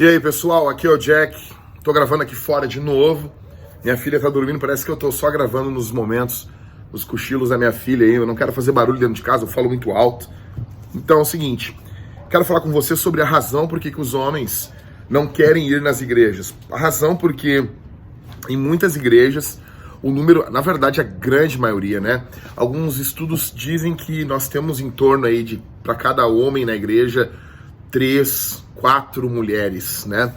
E aí, pessoal, aqui é o Jack. Tô gravando aqui fora de novo. Minha filha tá dormindo, parece que eu tô só gravando nos momentos, os cochilos da minha filha aí. Eu não quero fazer barulho dentro de casa, eu falo muito alto. Então é o seguinte, quero falar com você sobre a razão por que os homens não querem ir nas igrejas. A razão porque em muitas igrejas, o número, na verdade a grande maioria, né? Alguns estudos dizem que nós temos em torno aí de, para cada homem na igreja, 3, 4 mulheres, né?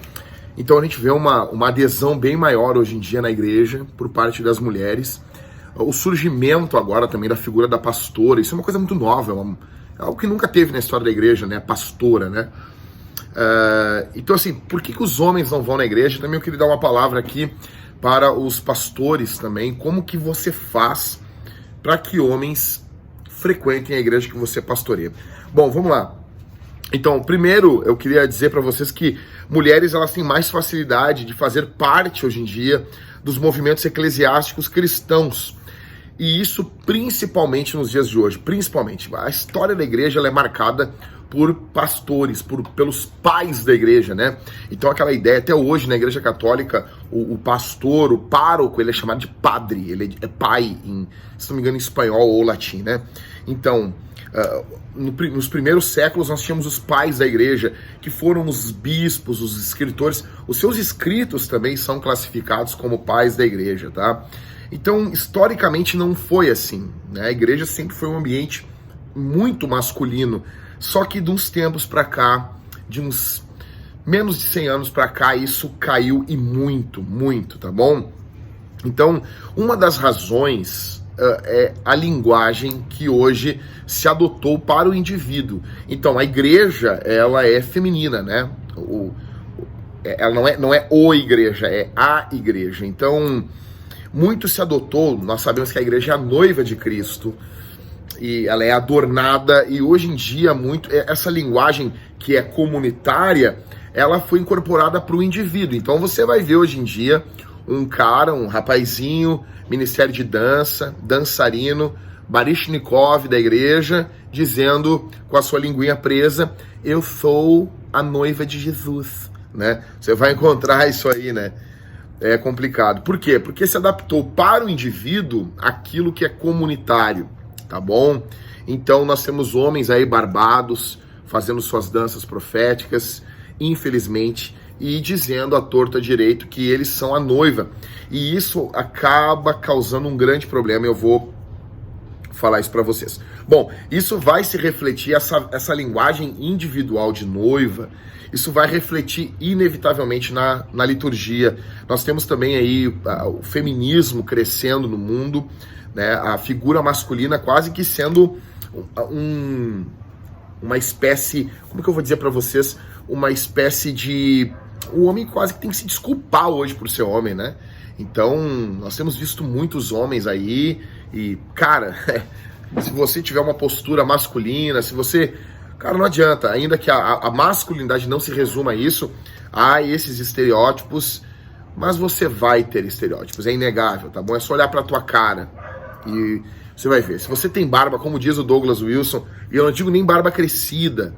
Então a gente vê uma adesão bem maior hoje em dia na igreja por parte das mulheres. O surgimento agora também da figura da pastora, isso é uma coisa muito nova, é algo que nunca teve na história da igreja, né? A pastora, né? Então assim, por que os homens não vão na igreja? Também eu queria dar uma palavra aqui para os pastores também, como que você faz para que homens frequentem a igreja que você pastoreia. Bom, vamos lá. Então, primeiro, eu queria dizer para vocês que mulheres elas têm mais facilidade de fazer parte, hoje em dia, dos movimentos eclesiásticos cristãos. E isso principalmente nos dias de hoje. Principalmente. A história da igreja ela é marcada por pastores, pelos pais da igreja, né? Então aquela ideia, até hoje na igreja católica, o pastor, o pároco, ele é chamado de padre, ele é pai, se não me engano, em espanhol ou latim, né? Então, nos primeiros séculos nós tínhamos os pais da igreja, que foram os bispos, os escritores. Os seus escritos também são classificados como pais da igreja, tá? Então, historicamente não foi assim, né? A igreja sempre foi um ambiente muito masculino, só que de uns tempos para cá, de uns menos de 100 anos para cá, isso caiu e muito, muito, tá bom? Então, uma das razões é a linguagem que hoje se adotou para o indivíduo. Então, a igreja, ela é feminina, né? Ela não é o igreja, é a igreja. Então, muito se adotou, nós sabemos que a igreja é a noiva de Cristo, e ela é adornada, e hoje em dia muito essa linguagem que é comunitária, ela foi incorporada para o indivíduo. Então você vai ver hoje em dia um cara, um rapazinho, ministério de dança, dançarino, Baryshnikov da igreja, dizendo com a sua linguinha presa, eu sou a noiva de Jesus, né? Você vai encontrar isso aí, né? É complicado. Por quê? Porque se adaptou para o indivíduo aquilo que é comunitário. Tá bom? Então nós temos homens aí barbados, fazendo suas danças proféticas, infelizmente, e dizendo à torta à direito que eles são a noiva. E isso acaba causando um grande problema, eu vou falar isso para vocês. Bom, isso vai se refletir, essa linguagem individual de noiva, isso vai refletir inevitavelmente na liturgia. Nós temos também aí o feminismo crescendo no mundo, né, a figura masculina quase que sendo uma espécie, como que eu vou dizer para vocês, uma espécie de... O homem quase que tem que se desculpar hoje por ser homem, né? Então, nós temos visto muitos homens aí e, cara, se você tiver uma postura masculina, se você... Cara, não adianta, ainda que a masculinidade não se resuma a isso, há esses estereótipos, mas você vai ter estereótipos, é inegável, tá bom? É só olhar pra tua cara e você vai ver. Se você tem barba, como diz o Douglas Wilson, e eu não digo nem barba crescida,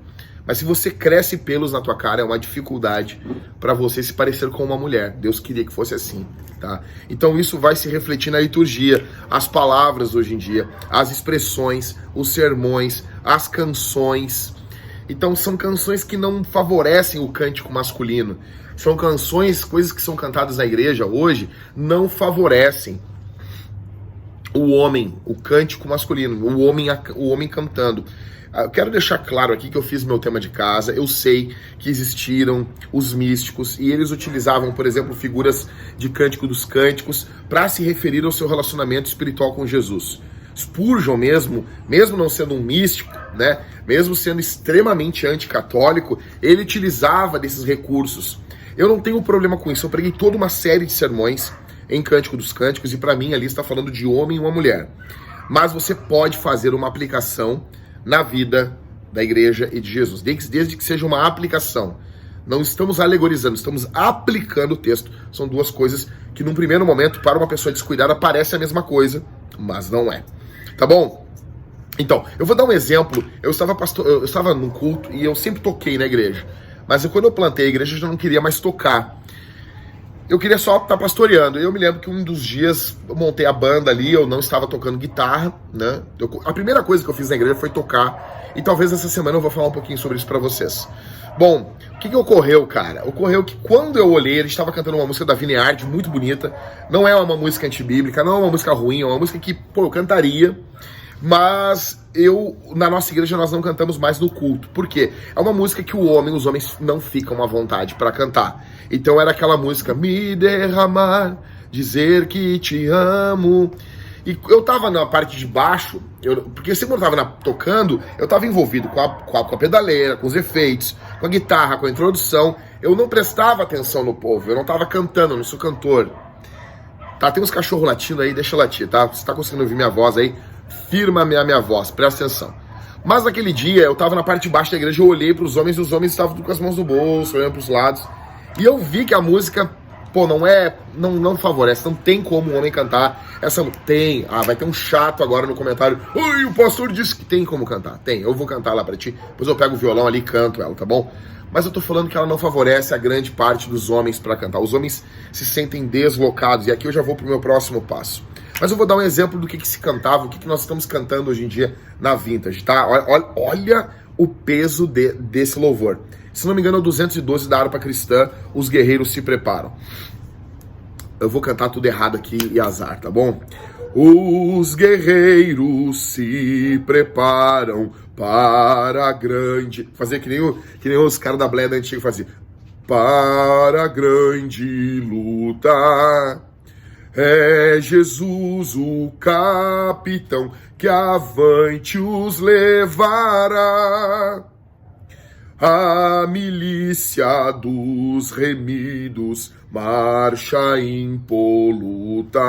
mas se você cresce pelos na tua cara, é uma dificuldade para você se parecer com uma mulher. Deus queria que fosse assim, tá? Então isso vai se refletir na liturgia, as palavras hoje em dia, as expressões, os sermões, as canções. Então são canções que não favorecem o cântico masculino. São canções, coisas que são cantadas na igreja hoje, não favorecem o homem, o cântico masculino, o homem cantando. Eu quero deixar claro aqui que eu fiz meu tema de casa, eu sei que existiram os místicos e eles utilizavam, por exemplo, figuras de Cântico dos Cânticos para se referir ao seu relacionamento espiritual com Jesus. Spurgeon mesmo não sendo um místico, né, mesmo sendo extremamente anticatólico, ele utilizava desses recursos. Eu não tenho problema com isso, eu preguei toda uma série de sermões em Cântico dos Cânticos, e para mim ali está falando de homem e uma mulher. Mas você pode fazer uma aplicação na vida da igreja e de Jesus, desde que seja uma aplicação. Não estamos alegorizando, estamos aplicando o texto. São duas coisas que num primeiro momento, para uma pessoa descuidada, parece a mesma coisa, mas não é. Tá bom? Então, eu vou dar um exemplo. Eu estava num culto e eu sempre toquei na igreja. Mas quando eu plantei a igreja, eu já não queria mais tocar. Eu queria só estar pastoreando. Eu me lembro que um dos dias eu montei a banda ali, eu não estava tocando guitarra, né? A primeira coisa que eu fiz na igreja foi tocar. E talvez essa semana eu vou falar um pouquinho sobre isso pra vocês. Bom, o que ocorreu, cara? Ocorreu que quando eu olhei, ele estava cantando uma música da Vineyard, muito bonita. Não é uma música antibíblica, não é uma música ruim, é uma música que, pô, eu cantaria. Mas na nossa igreja, nós não cantamos mais no culto. Por quê? É uma música que os homens não ficam à vontade para cantar. Então era aquela música, me derramar, dizer que te amo. E eu tava na parte de baixo, porque sempre eu tava tocando, eu tava envolvido com a pedaleira, com os efeitos, com a guitarra, com a introdução. Eu não prestava atenção no povo, eu não tava cantando, eu não sou cantor. Tá, tem uns cachorros latindo aí, deixa eu latir, tá? Você tá conseguindo ouvir minha voz aí? Firma a minha voz, presta atenção. Mas naquele dia, eu tava na parte de baixo da igreja, eu olhei pros homens, e os homens estavam com as mãos no bolso, olhando pros lados. E eu vi que a música, pô, não favorece, não tem como um homem cantar. Vai ter um chato agora no comentário. Oi, o pastor disse que tem como cantar. Tem, eu vou cantar lá pra ti, depois eu pego o violão ali e canto ela, tá bom? Mas eu tô falando que ela não favorece a grande parte dos homens pra cantar. Os homens se sentem deslocados, e aqui eu já vou pro meu próximo passo. Mas eu vou dar um exemplo do que se cantava, o que nós estamos cantando hoje em dia na Vintage, tá? Olha o peso desse louvor. Se não me engano, é o 212 da harpa cristã, Os Guerreiros Se Preparam. Eu vou cantar tudo errado aqui e azar, tá bom? Os guerreiros se preparam para a grande... Fazer que nem os caras da Bleda antiga faziam. Para a grande luta... É Jesus o capitão que avante os levará. A milícia dos remidos marcha impoluta,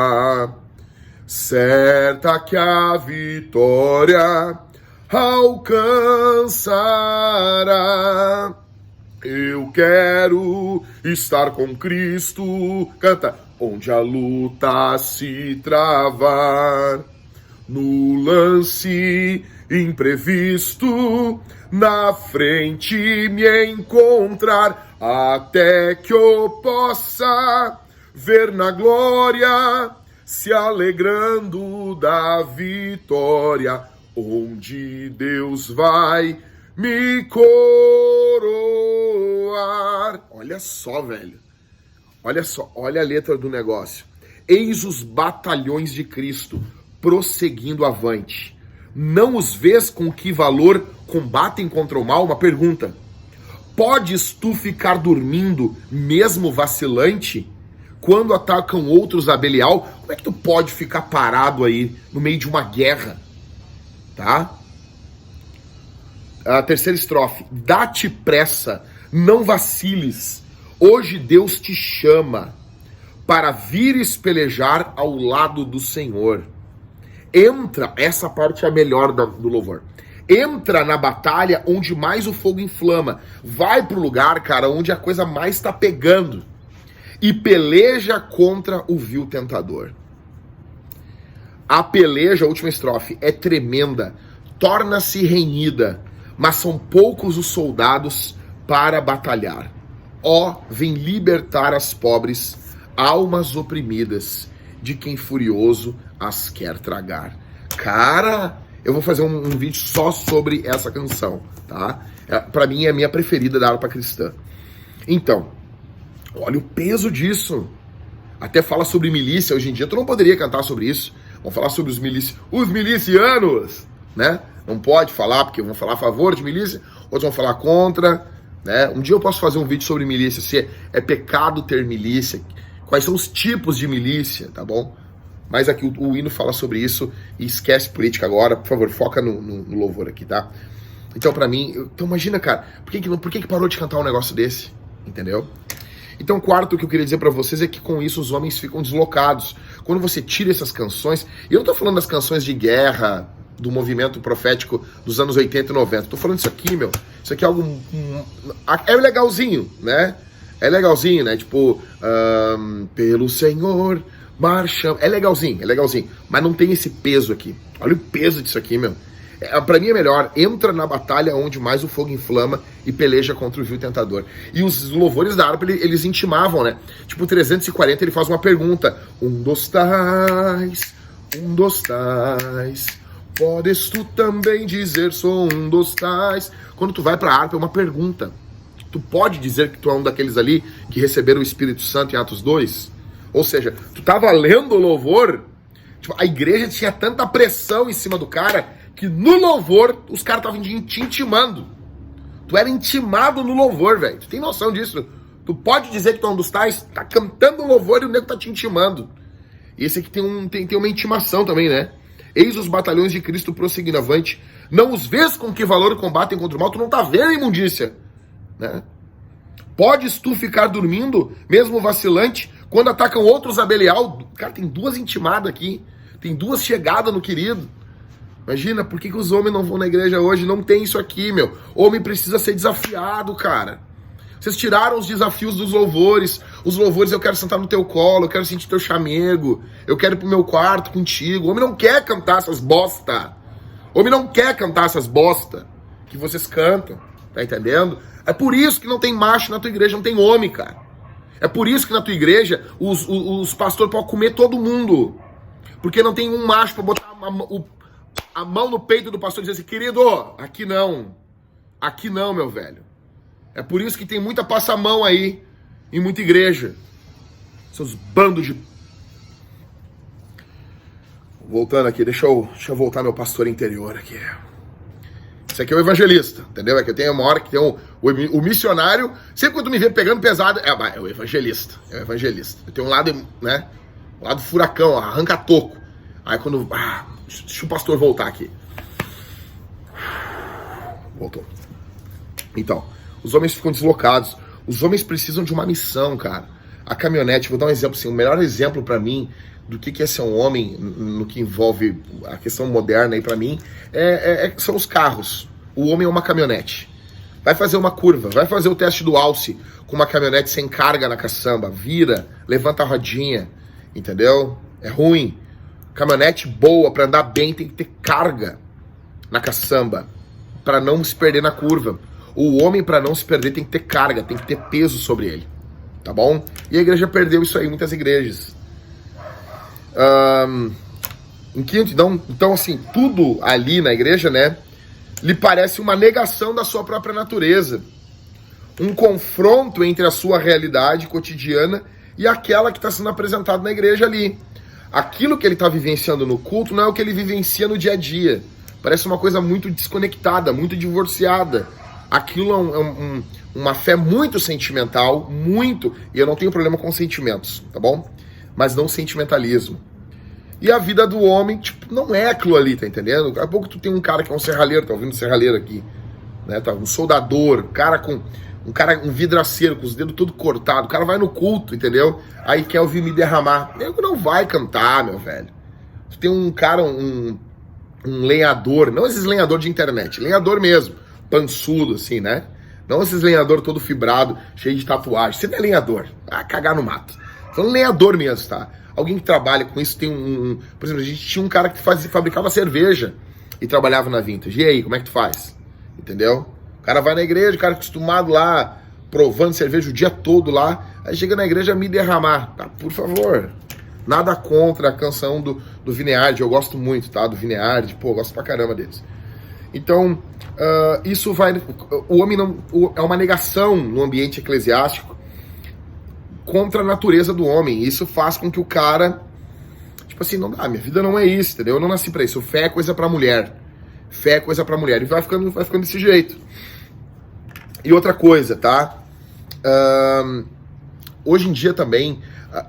certa que a vitória alcançará. Eu quero estar com Cristo, canta, onde a luta se travar, no lance imprevisto, na frente me encontrar, até que eu possa ver na glória, se alegrando da vitória, onde Deus vai me coroar. Olha só, velho. Olha só, olha a letra do negócio. Eis os batalhões de Cristo prosseguindo avante. Não os vês com que valor combatem contra o mal? Uma pergunta. Podes tu ficar dormindo, mesmo vacilante, quando atacam outros a Belial? Como é que tu pode ficar parado aí no meio de uma guerra? Tá? A terceira estrofe. Dá-te pressa, não vaciles. Hoje Deus te chama para vires pelejar ao lado do Senhor. Entra, essa parte é a melhor do louvor. Entra na batalha onde mais o fogo inflama. Vai pro lugar, cara, onde a coisa mais tá pegando. E peleja contra o vil tentador. A peleja, a última estrofe, é tremenda. Torna-se renhida, mas são poucos os soldados para batalhar. Ó, vem libertar as pobres, almas oprimidas, de quem furioso as quer tragar. Cara, eu vou fazer um vídeo só sobre essa canção, tá? Pra mim é a minha preferida da harpa cristã. Então, olha o peso disso. Até fala sobre milícia. Hoje em dia tu não poderia cantar sobre isso. Vamos falar sobre os milicianos, né? Não pode falar, porque vão falar a favor de milícia, outros vão falar contra, né? Um dia eu posso fazer um vídeo sobre milícia, se é pecado ter milícia, quais são os tipos de milícia, tá bom? Mas aqui o hino fala sobre isso e esquece política agora, por favor, foca no louvor aqui, tá? Então pra mim, então imagina, cara, por que parou de cantar um negócio desse? Entendeu? Então, quarto, o que eu queria dizer pra vocês é que com isso os homens ficam deslocados. Quando você tira essas canções, e eu não tô falando das canções de guerra, do movimento profético dos anos 80 e 90. Tô falando isso aqui, meu. Isso aqui é algo... é legalzinho, né? É legalzinho, né? Tipo, pelo Senhor, marcha... É legalzinho. Mas não tem esse peso aqui. Olha o peso disso aqui, meu. Pra mim é melhor, entra na batalha onde mais o fogo inflama e peleja contra o vil tentador. E os louvores da harpa, eles intimavam, né? Tipo, 340 ele faz uma pergunta. Dos tais, dos tais, podes tu também dizer sou dos tais. Quando tu vai pra harpa é uma pergunta. Tu pode dizer que tu é um daqueles ali que receberam o Espírito Santo em Atos 2? Ou seja, tu tava lendo o louvor, tipo, a igreja tinha tanta pressão em cima do cara que no louvor os caras estavam te intimando. Tu era intimado no louvor, velho. Tu tem noção disso? Tu pode dizer que tu é um dos tais, tá cantando louvor e o nego tá te intimando. E esse aqui tem uma intimação também, né? Eis os batalhões de Cristo prosseguindo avante. Não os vês com que valor combatem contra o mal. Tu não tá vendo a imundícia, né? Podes tu ficar dormindo, mesmo vacilante, quando atacam outros a Belial? Cara, tem duas intimadas aqui. Tem duas chegadas no querido. Imagina, por que os homens não vão na igreja hoje? Não tem isso aqui, meu. Homem precisa ser desafiado, cara. Vocês tiraram os desafios dos louvores. Os louvores, eu quero sentar no teu colo, eu quero sentir teu chamego, eu quero ir pro meu quarto contigo. O homem não quer cantar essas bosta. O homem não quer cantar essas bosta que vocês cantam, tá entendendo? É por isso que não tem macho na tua igreja, não tem homem, cara. É por isso que na tua igreja os pastores podem comer todo mundo. Porque não tem um macho pra botar a mão no peito do pastor e dizer assim, querido, aqui não, meu velho. É por isso que tem muita passamão aí, em muita igreja. Seus bandos de... Voltando aqui, deixa eu voltar meu pastor interior aqui. Esse aqui é o evangelista, entendeu? É que eu tenho uma hora que tem o missionário, sempre quando me vê pegando pesado, é o evangelista, Eu tenho um lado, né, um lado furacão, arranca toco. Aí quando, deixa o pastor voltar aqui. Voltou. Então, os homens ficam deslocados, os homens precisam de uma missão, cara. A caminhonete, vou dar um exemplo assim, o melhor exemplo pra mim do que é ser um homem no que envolve a questão moderna aí pra mim, são os carros. O homem é uma caminhonete. Vai fazer uma curva, vai fazer o teste do alce com uma caminhonete sem carga na caçamba, vira, levanta a rodinha, entendeu? É ruim. Caminhonete boa, pra andar bem, tem que ter carga na caçamba, pra não se perder na curva. O homem, pra não se perder, tem que ter carga, tem que ter peso sobre ele, tá bom? E a igreja perdeu isso aí, muitas igrejas. Em quinto, então assim, tudo ali na igreja, né, lhe parece uma negação da sua própria natureza, um confronto entre a sua realidade cotidiana e aquela que está sendo apresentada na igreja ali. Aquilo que ele está vivenciando no culto não é o que ele vivencia no dia a dia. Parece uma coisa muito desconectada, muito divorciada. Aquilo é uma fé muito sentimental, e eu não tenho problema com sentimentos, tá bom? Mas não sentimentalismo. E a vida do homem, tipo, não é aquilo ali, tá entendendo? Daqui a pouco tu tem um cara que é um serralheiro, tá ouvindo serralheiro aqui, né? Tá, um soldador, um vidraceiro com os dedos tudo cortados, o cara vai no culto, entendeu? Aí quer ouvir me derramar. Nego não vai cantar, meu velho. Tu tem um cara, um lenhador, não esses lenhador de internet, lenhador mesmo, pançudo assim, né? Não esses lenhador todo fibrado, cheio de tatuagem. Você não é lenhador, cagar no mato. Falando lenhador mesmo, tá? Alguém que trabalha com isso tem por exemplo, a gente tinha um cara que fabricava cerveja e trabalhava na Vintage. E aí, como é que tu faz? Entendeu? O cara vai na igreja, o cara acostumado lá, provando cerveja o dia todo lá, aí chega na igreja me derramar. Tá, por favor. Nada contra a canção do Vineyard, eu gosto muito, tá? Do Vineyard, pô, eu gosto pra caramba deles. Então, isso vai... O homem não... É uma negação no ambiente eclesiástico contra a natureza do homem. Isso faz com que o cara, tipo assim, não dá, minha vida não é isso, entendeu? Eu não nasci pra isso. Fé é coisa pra mulher. Fé é coisa pra mulher. E vai ficando desse jeito. E outra coisa, tá? Hoje em dia também,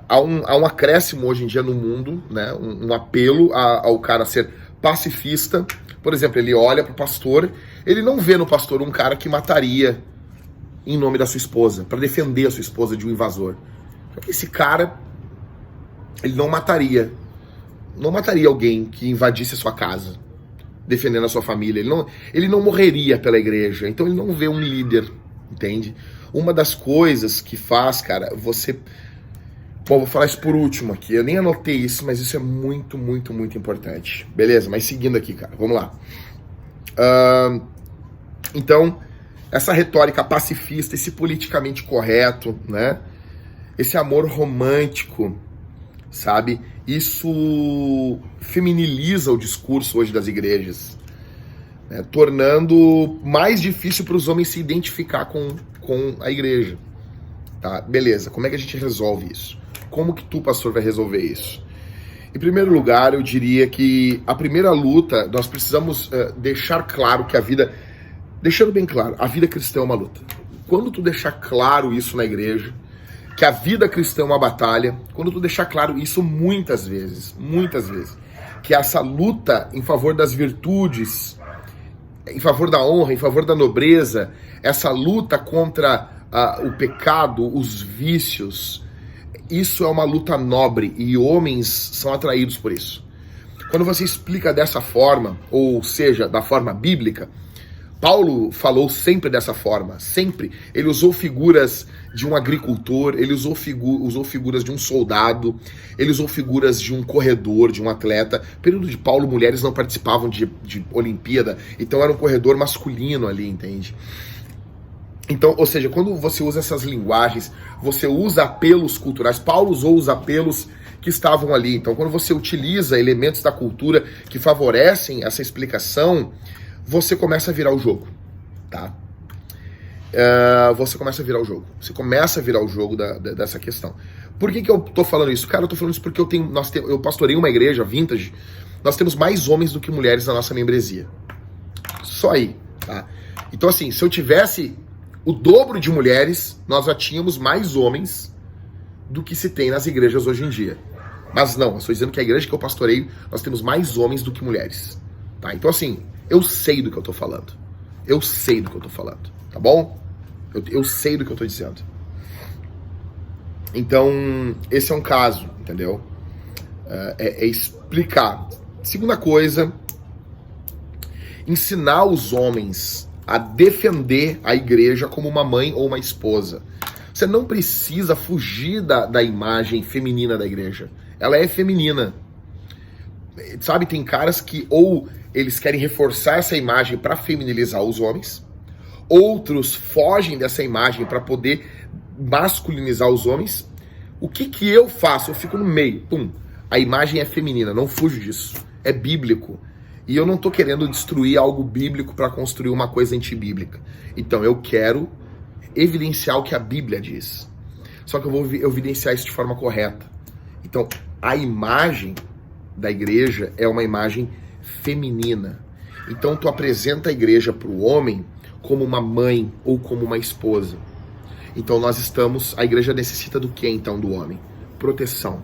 há um acréscimo hoje em dia no mundo, né? Um apelo ao cara ser pacifista. Por exemplo, ele olha pro pastor, ele não vê no pastor um cara que mataria em nome da sua esposa, para defender a sua esposa de um invasor. Porque esse cara, ele não mataria alguém que invadisse a sua casa, defendendo a sua família. Ele não morreria pela igreja. Então ele não vê um líder, entende? Uma das coisas que faz, cara, você... Bom, vou falar isso por último aqui. Eu nem anotei isso, mas isso é muito, muito, muito importante. Beleza? Mas seguindo aqui, cara. Vamos lá. Então, essa retórica pacifista, esse politicamente correto, né? Esse amor romântico, sabe? Isso feminiliza o discurso hoje das igrejas, né? Tornando mais difícil para os homens se identificar com a igreja. Tá? Beleza, como é que a gente resolve isso? Como que tu, pastor, vai resolver isso? Em primeiro lugar, eu diria que a primeira luta, nós precisamos deixar claro que a vida... Deixando bem claro, a vida cristã é uma luta. Quando tu deixar claro isso na igreja, que a vida cristã é uma batalha, quando tu deixar claro isso muitas vezes, que essa luta em favor das virtudes, em favor da honra, em favor da nobreza, essa luta contra o pecado, os vícios, isso é uma luta nobre e homens são atraídos por isso. Quando você explica dessa forma, ou seja, da forma bíblica, Paulo falou sempre dessa forma, sempre. Ele usou figuras de um agricultor, ele usou figuras de um soldado, ele usou figuras de um corredor, de um atleta. No período de Paulo, mulheres não participavam de Olimpíada, então era um corredor masculino ali, entende? Então, ou seja, quando você usa essas linguagens, você usa apelos culturais. Paulo usou os apelos que estavam ali. Então, quando você utiliza elementos da cultura que favorecem essa explicação, você começa a virar o jogo, tá? Você começa a virar o jogo. Você começa a virar o jogo dessa questão. Por que eu tô falando isso? Cara, eu tô falando isso porque eu pastorei uma igreja vintage. Nós temos mais homens do que mulheres na nossa membresia. Só aí, tá? Então, assim, se eu tivesse o dobro de mulheres, nós já tínhamos mais homens do que se tem nas igrejas hoje em dia. Mas não, eu estou dizendo que a igreja que eu pastorei, nós temos mais homens do que mulheres. Tá? Então, assim, eu sei do que eu tô falando. Eu sei do que eu tô falando, tá bom? Eu sei do que eu tô dizendo. Então, esse é um caso, entendeu? É explicar. Segunda coisa, ensinar os homens a defender a igreja como uma mãe ou uma esposa. Você não precisa fugir da imagem feminina da igreja. Ela é feminina. Sabe, tem caras que ou eles querem reforçar essa imagem para feminilizar os homens, outros fogem dessa imagem para poder masculinizar os homens. O que eu faço? Eu fico no meio. Pum. A imagem é feminina, não fujo disso. É bíblico. E eu não tô querendo destruir algo bíblico para construir uma coisa antibíblica. Então eu quero evidenciar o que a Bíblia diz. Só que eu vou evidenciar isso de forma correta. Então, a imagem da igreja é uma imagem feminina. Então tu apresenta a igreja para o homem como uma mãe ou como uma esposa. Então a igreja necessita do que então do homem? Proteção.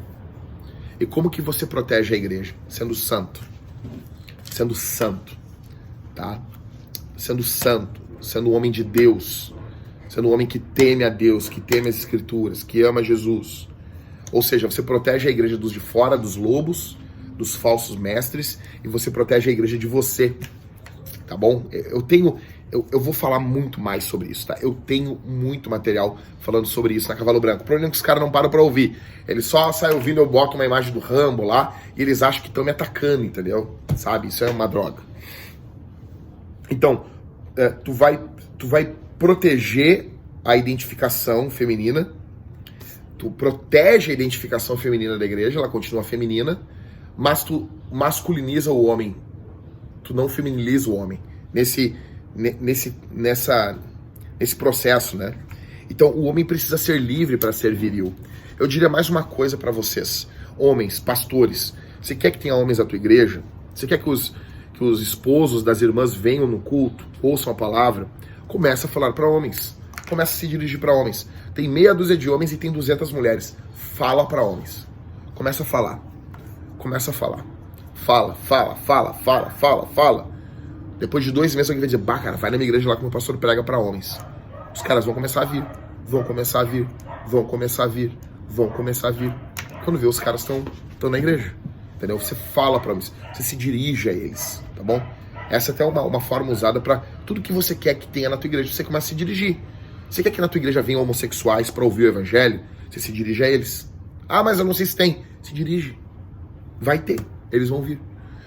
E como que você protege a igreja? Sendo santo. Sendo santo, tá? Sendo santo, sendo um homem de Deus, sendo um homem que teme a Deus, que teme as Escrituras, que ama Jesus. Ou seja, você protege a igreja dos de fora, dos lobos, dos falsos mestres, e você protege a igreja de você, tá bom? Eu vou falar muito mais sobre isso, tá? Eu tenho muito material falando sobre isso na Cavalo Branco. O problema é que os caras não param pra ouvir. Eles só saem ouvindo, eu boto uma imagem do Rambo lá, e eles acham que estão me atacando, entendeu? Sabe? Isso é uma droga. Então, tu vai proteger a identificação feminina, tu protege a identificação feminina da igreja, ela continua feminina, mas tu masculiniza o homem, tu não feminiliza o homem nesse processo, né? Então o homem precisa ser livre para ser viril. Eu diria mais uma coisa para vocês, homens, pastores. Você quer que tenha homens na tua igreja? Você quer que os esposos das irmãs venham no culto, ouçam a palavra? Começa a falar para homens. Começa a se dirigir para homens. Tem meia dúzia de homens e tem 200 mulheres. Fala para homens. Começa a falar. Começa a falar. Fala. Depois de 2 meses alguém vai dizer, bah, cara, vai na minha igreja lá que o meu pastor prega para homens. Os caras vão começar a vir. Quando vê, os caras estão na igreja. Entendeu? Você fala para homens. Você se dirige a eles. Tá bom? Essa até é uma forma usada para tudo que você quer que tenha na tua igreja. Você começa a se dirigir. Você quer que na tua igreja venham homossexuais para ouvir o evangelho? Você se dirige a eles. Ah, mas eu não sei se tem. Se dirige. Vai ter. Eles vão vir.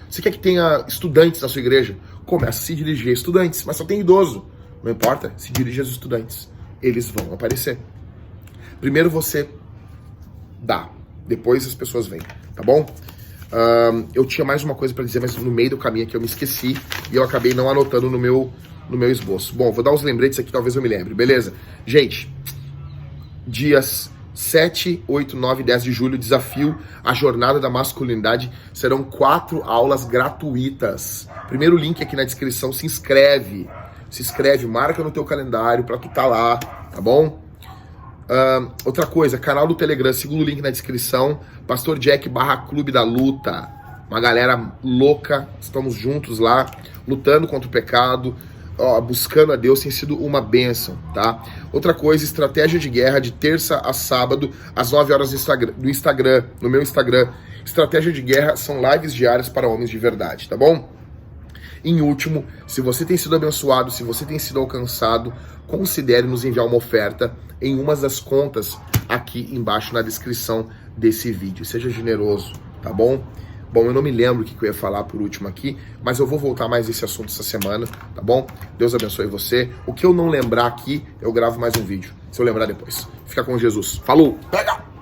Você quer que tenha estudantes na sua igreja? começa a se dirigir a estudantes, mas só tem idoso. Não importa, se dirige aos estudantes. Eles vão aparecer. Primeiro você dá, depois as pessoas vêm, tá bom? Eu tinha mais uma coisa para dizer, mas no meio do caminho aqui eu me esqueci e eu acabei não anotando no meu esboço. Bom, vou dar uns lembretes aqui, talvez eu me lembre, beleza? Gente, dias 7, 8, 9 e 10 de julho, desafio a jornada da masculinidade. Serão 4 aulas gratuitas. Primeiro link aqui na descrição, se inscreve. Se inscreve, marca no teu calendário pra tu tá lá, tá bom? Outra coisa, canal do Telegram, segundo link na descrição, Pastor Jack /Clube da Luta. Uma galera louca, estamos juntos lá, lutando contra o pecado, buscando a Deus, tem sido uma bênção, tá? Outra coisa, estratégia de guerra de terça a sábado, às 9 horas no Instagram, no meu Instagram. Estratégia de guerra são lives diárias para homens de verdade, tá bom? Em último, se você tem sido abençoado, se você tem sido alcançado, considere nos enviar uma oferta em uma das contas aqui embaixo na descrição desse vídeo. Seja generoso, tá bom? Bom, eu não me lembro o que eu ia falar por último aqui, mas eu vou voltar mais esse assunto essa semana, tá bom? Deus abençoe você. O que eu não lembrar aqui, eu gravo mais um vídeo, se eu lembrar depois. Fica com Jesus. Falou! Pega!